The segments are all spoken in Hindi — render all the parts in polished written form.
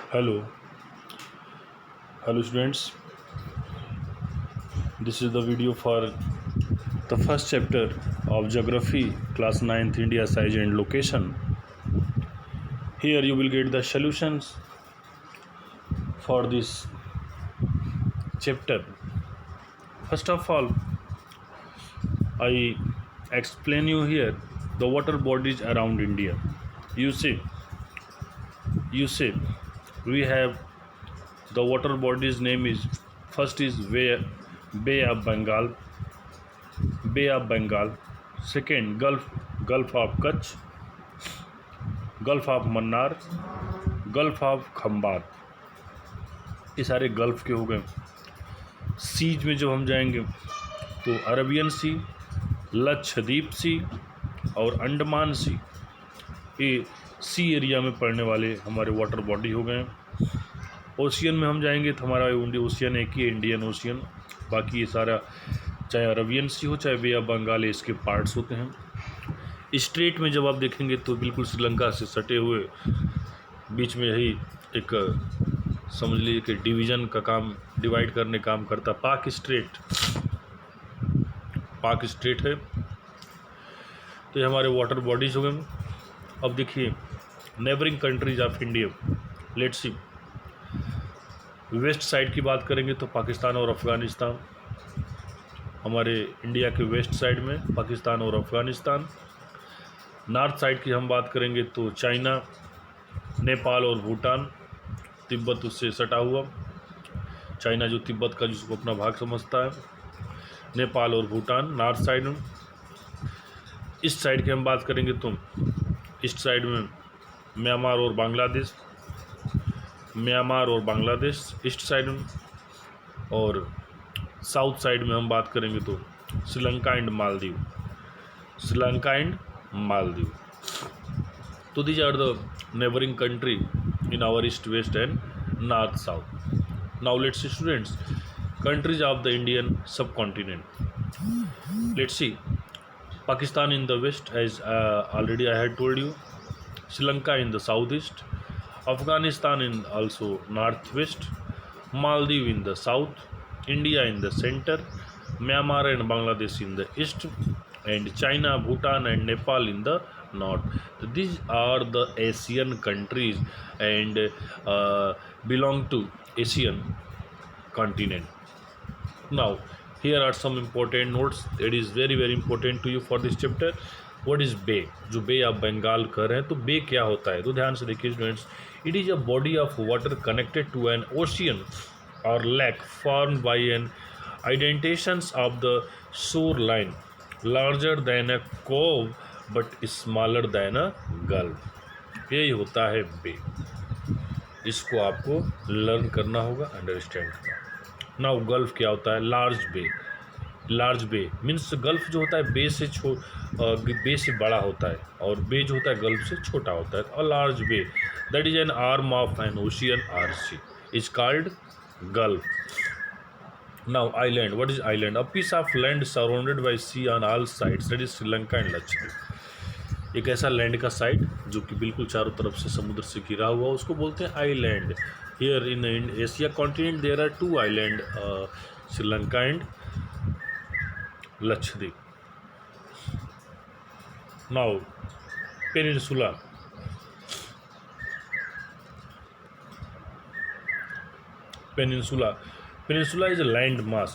Hello, hello students. This is the video for the first chapter of Geography, class 9th, India size and location. Here you will get the solutions for this chapter. First of all, I explain you here the water bodies around India. You see, you see, we have the water bodies name is first is Bay of Bengal, Bay of Bengal. Second, Gulf of Kutch, gulf of Mannar, gulf of Khambhat. ये सारे गल्फ़ के हो गए। सीज में जब हम जाएंगे तो अरबियन सी, लक्षद्वीप सी और अंडमान सी, ये सी एरिया में पड़ने वाले हमारे वाटर बॉडी हो गए। ओशियन में हम जाएंगे तो हमारा ओशियन एक ही है, इंडियन ओशियन। बाकी ये सारा चाहे अरबियन सी हो चाहे बे ऑफ बंगाल, इसके पार्ट्स होते हैं। स्ट्रेट में जब आप देखेंगे तो बिल्कुल श्रीलंका से सटे हुए बीच में यही एक समझ लीजिए कि डिवीज़न का काम, डिवाइड करने काम करता पाक स्ट्रेट है। तो ये हमारे वाटर बॉडीज हो गए। अब देखिए neighbouring countries of India. Let's see, west side की बात करेंगे तो पाकिस्तान और अफ़गानिस्तान, हमारे इंडिया के वेस्ट साइड में पाकिस्तान और अफ़गानिस्तान। नॉर्थ साइड की हम बात करेंगे तो चाइना, नेपाल और भूटान, तिब्बत उससे सटा हुआ। चाइना जो तिब्बत का जिसको अपना भाग समझता है, नेपाल और भूटान नॉर्थ साइड में। ईस्ट साइड की हम बात करेंगे तो ईस्ट साइड में म्यांमार और बांग्लादेश ईस्ट साइड में। और साउथ साइड में हम बात करेंगे तो श्रीलंका एंड मालदीव। तो these are the neighboring country in our east, west and north, south. Now let's see students, countries of the Indian subcontinent. Let's see, Pakistan in the west, as already I had told you, Sri Lanka in the southeast, Afghanistan in also northwest, Maldives in the south, India in the center, Myanmar and Bangladesh in the east, and China, Bhutan and Nepal in the north. So these are the Asian countries and belong to Asian continent. Now here are some important notes that is very important to you for this chapter. What is bay? जो बे ऑफ बंगाल कह रहे हैं तो बे क्या होता है, तो ध्यान से देखिए students. It is a body of water connected to an ocean और lake formed by an indentations of the shoreline, larger than a cove but smaller than a gulf। यही होता है बे। इसको आपको लर्न करना होगा, अंडरस्टैंड करना। नाउ गल्फ क्या होता है? लार्ज बे मीन्स गल्फ जो होता है बे से बड़ा होता है, और बे जो होता है गल्फ से छोटा होता है। और large bay that is an arm of an ocean or sea is called gulf. Now island, what is island? A piece of land surrounded by sea on all sides, that is Sri Lanka and Lakshadweep. एक ऐसा लैंड का साइड जो कि बिल्कुल चारों तरफ से समुद्र से घिरा हुआ, उसको बोलते हैं island. Here in Asia continent there are two island, Sri Lanka and Lakshadweep. Now peninsula, Peninsula is a land mass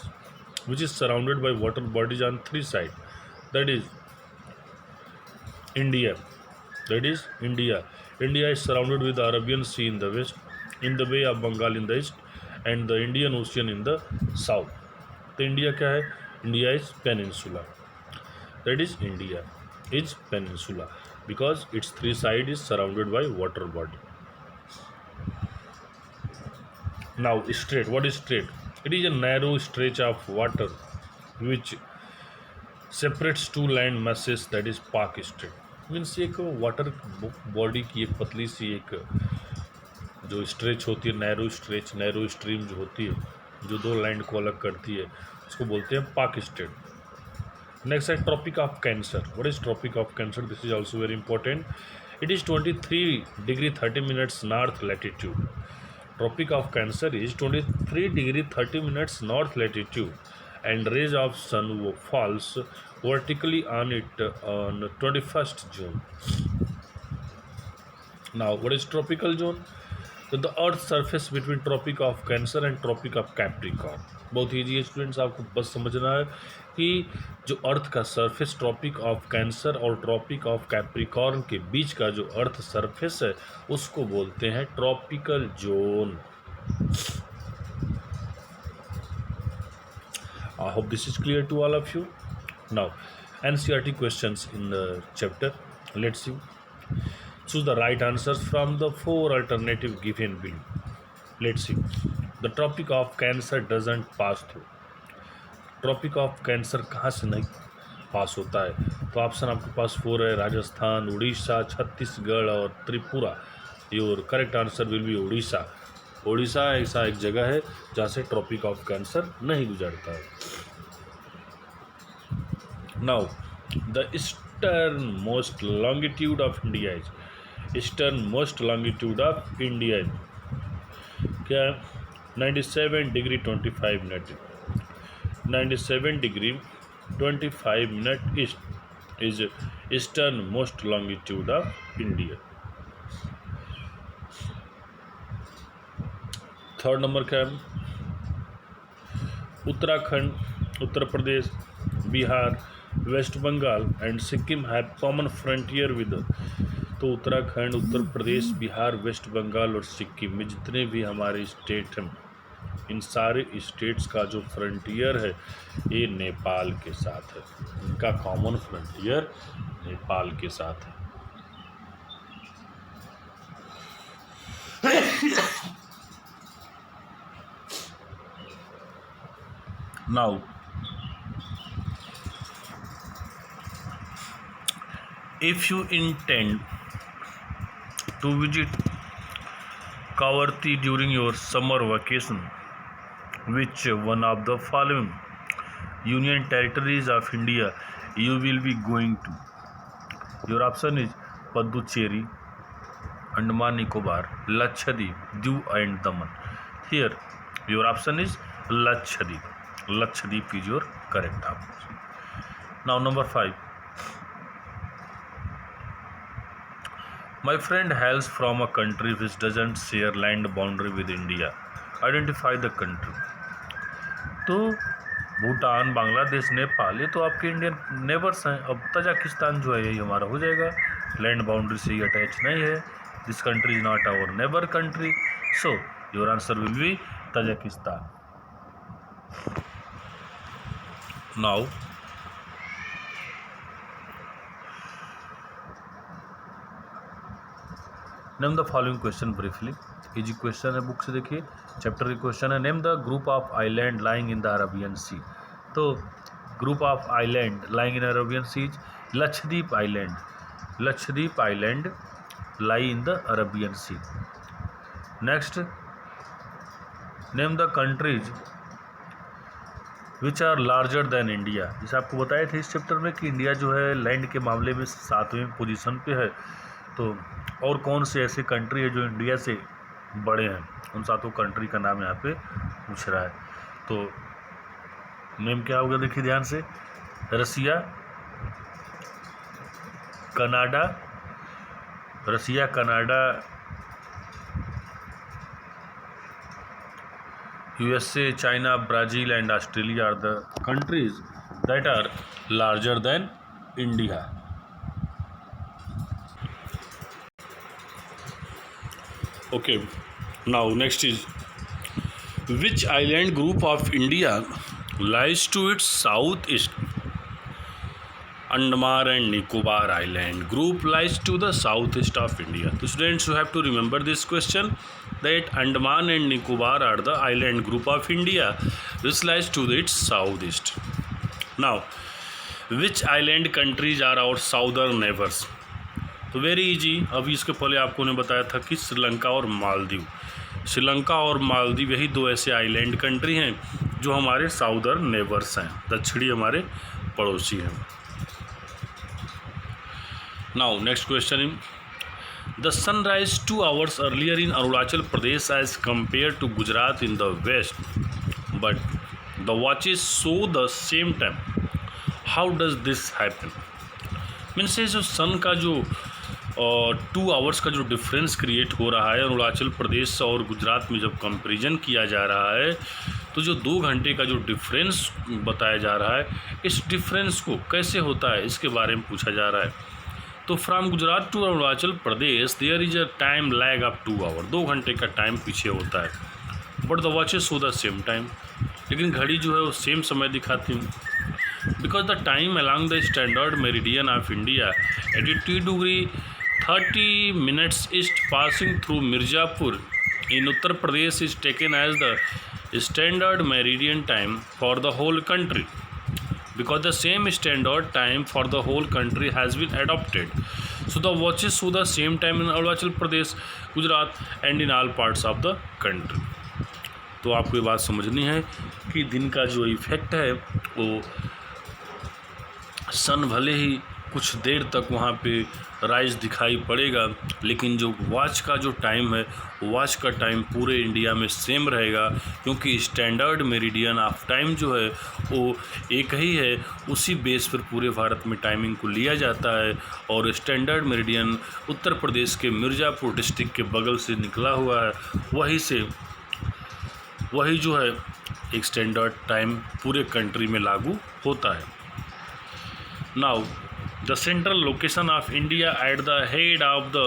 which is surrounded by water bodies on three sides. That is India. India is surrounded with the Arabian Sea in the west, in the Bay of Bengal in the east, and the Indian Ocean in the south. तो इंडिया क्या है? India is peninsula. That is India is peninsula because its three sides is surrounded by water body. Now strait. What is strait? It is a narrow stretch of water which separates two land masses, that is Pak Strait. Means एक वाटर बॉडी की एक पतली सी एक जो स्ट्रेच होती है, नैरो स्ट्रीम जो होती है, जो दो लैंड को अलग करती है, उसको बोलते हैं पाक स्ट्रेट। नेक्स्ट है Tropic of Cancer. What is Tropic of Cancer? This is also very important. It is 23 degree 30 minutes north latitude Tropic of Cancer is 23 degree 30 minutes north latitude, and rays of sun falls vertically on it on 21st June. Now, what is tropical zone? तो the earth surface between Tropic of Cancer and Tropic of Capricorn. बहुत ईजी है स्टूडेंट्स, आपको बस समझना है कि जो अर्थ का सरफेस ट्रॉपिक ऑफ कैंसर और ट्रॉपिक ऑफ कैप्रिकॉर्न के बीच का जो अर्थ सरफेस है उसको बोलते हैं tropical zone. I hope this is clear to all of you. Now NCERT questions in the chapter. Let's see. Choose the right answers from the 4 alternative given below. Let's see. The Tropic of Cancer doesn't pass through. Tropic of Cancer कहाँ से नहीं पास होता है? तो ऑप्शन आपके पास 4 है, राजस्थान, उड़ीसा, छत्तीसगढ़ और Tripura. Your correct answer will B Orissa. Orissa ऐसा एक जगह है जहाँ से ट्रॉपिक ऑफ कैंसर नहीं गुजरता है. Now the eastern most longitude of India is. Eastern most longitude of India क्या है? 97 degree 25 minute. 97 degree 25 minute east is eastern most longitude of India. Third number क्या है? Uttarakhand, Uttar Pradesh, Bihar, West Bengal and Sikkim have common frontier with. तो उत्तराखंड, उत्तर प्रदेश, बिहार, वेस्ट बंगाल और सिक्किम में जितने भी हमारे स्टेट हैं, इन सारे स्टेट्स का जो फ्रंटियर है ये नेपाल के साथ है. इनका कॉमन फ्रंटियर नेपाल के साथ है. Now if you intend to visit Kavarti during your summer vacation, which one of the following union territories of India you will be going to? Your option is Puducherry, Andaman Nicobar, Lakshadweep, Diu and Daman. Here your option is Lakshadweep. Lakshadweep is your correct option. Now number 5. My friend hails from a country which doesn't share land boundary with India. Identify the country. तो भूटान, बांग्लादेश, नेपाल ये तो आपके इंडियन नेबर्स हैं. अब तजाकिस्तान जो है यही हमारा हो जाएगा. लैंड बाउंड्री से ही अटैच नहीं है. This country is not our neighbour country. So your answer will be Tajikistan. Now name the following question briefly. Easy question है, बुक से देखिए. चैप्टर की क्वेश्चन है, name the group of island lying in the Arabian Sea. तो group of island lying in Arabian Sea is Lakshadweep island. Lakshadweep island lie in the Arabian Sea. Next, name the countries which are larger than India. जैसे आपको बताए थे इस चैप्टर में कि इंडिया जो है लैंड के मामले में 7वें पोजीशन पे है. तो और कौन से ऐसे कंट्री है जो इंडिया से बड़े हैं, उन 7 कंट्री का नाम यहाँ पे पूछ रहा है. तो नेम क्या होगा देखिए ध्यान से. रसिया, Canada, Russia, Canada, USA, China, Brazil and Australia are the countries that are larger than India. Okay, now next is, which island group of India lies to its southeast? Andaman and Nicobar Island group lies to the southeast of India. So students, you have to remember this question, that Andaman and Nicobar are the island group of India which lies to its southeast. Now, which island countries are our southern neighbors? तो वेरी इजी. अभी इसके पहले आपको ने बताया था कि श्रीलंका और मालदीव. श्रीलंका और मालदीव यही 2 ऐसे आइलैंड कंट्री हैं जो हमारे साउदर्न नेबर्स हैं, दक्षिणी हमारे पड़ोसी हैं. Now next question in, The sun rises 2 hours earlier in Arunachal Pradesh as compared to Gujarat in the west, but the watches show the same time. How does this happen? Means ये जो सन का जो 2 आवर्स का जो डिफरेंस क्रिएट हो रहा है अरुणाचल प्रदेश और गुजरात में जब कंपैरिजन किया जा रहा है, तो जो 2 घंटे का जो डिफरेंस बताया जा रहा है, इस डिफरेंस को कैसे होता है इसके बारे में पूछा जा रहा है। तो from Gujarat to Arunachal Pradesh there is a time lag of 2 hour, 2 घंटे का टाइम पीछे होता है, but the watches show the same time, लेकिन घड़ी जो है वो सेम समय दिखाती है। Because the time along the standard meridian of India 82°30' east passing through Mirzapur in Uttar Pradesh is taken as the standard meridian time for the whole country, because the same standard time for the whole country has been adopted. So the watches show the same time in Arunachal Pradesh, Gujarat and in all parts of the country. तो आपको ये बात समझनी है कि दिन का जो इफेक्ट है वो सन भले ही कुछ देर तक वहाँ पे राइज दिखाई पड़ेगा, लेकिन जो वॉच का जो टाइम है, वॉच का टाइम पूरे इंडिया में सेम रहेगा, क्योंकि स्टैंडर्ड मेरिडियन ऑफ टाइम जो है वो एक ही है। उसी बेस पर पूरे भारत में टाइमिंग को लिया जाता है, और स्टैंडर्ड मेरिडियन उत्तर प्रदेश के मिर्ज़ापुर डिस्ट्रिक्ट के बगल से निकला हुआ है, वही जो है एक स्टैंडर्ड टाइम पूरे कंट्री में लागू होता है। Now the central location of India at the head of the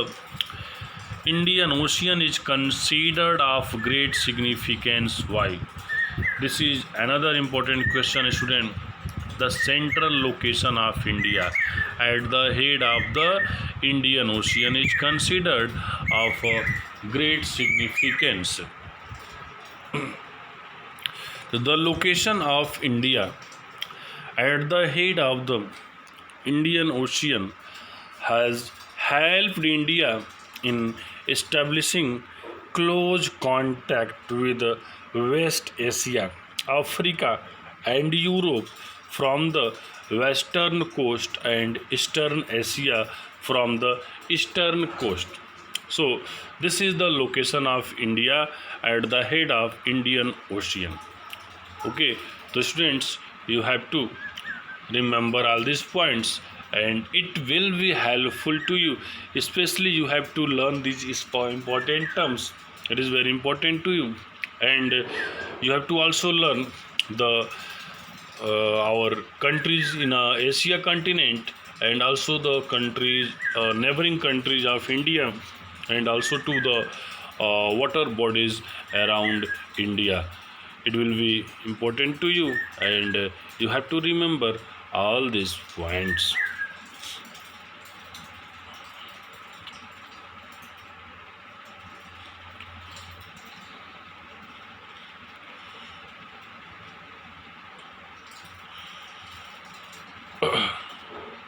Indian Ocean is considered of great significance. Why? This is another important question, student. The central location of India at the head of the Indian Ocean is considered of great significance. The location of India at the head of the Indian Ocean has helped India in establishing close contact with West Asia, Africa and Europe from the western coast and Eastern Asia from the eastern coast. So this is the location of India at the head of Indian Ocean. Okay, so students, you have to remember all these points and it will be helpful to you, especially you have to learn these important terms. It is very important to you, and you have to also learn the our countries in Asia continent, and also the countries neighboring countries of India, and also to the water bodies around India. It will be important to you, and you have to remember all these points.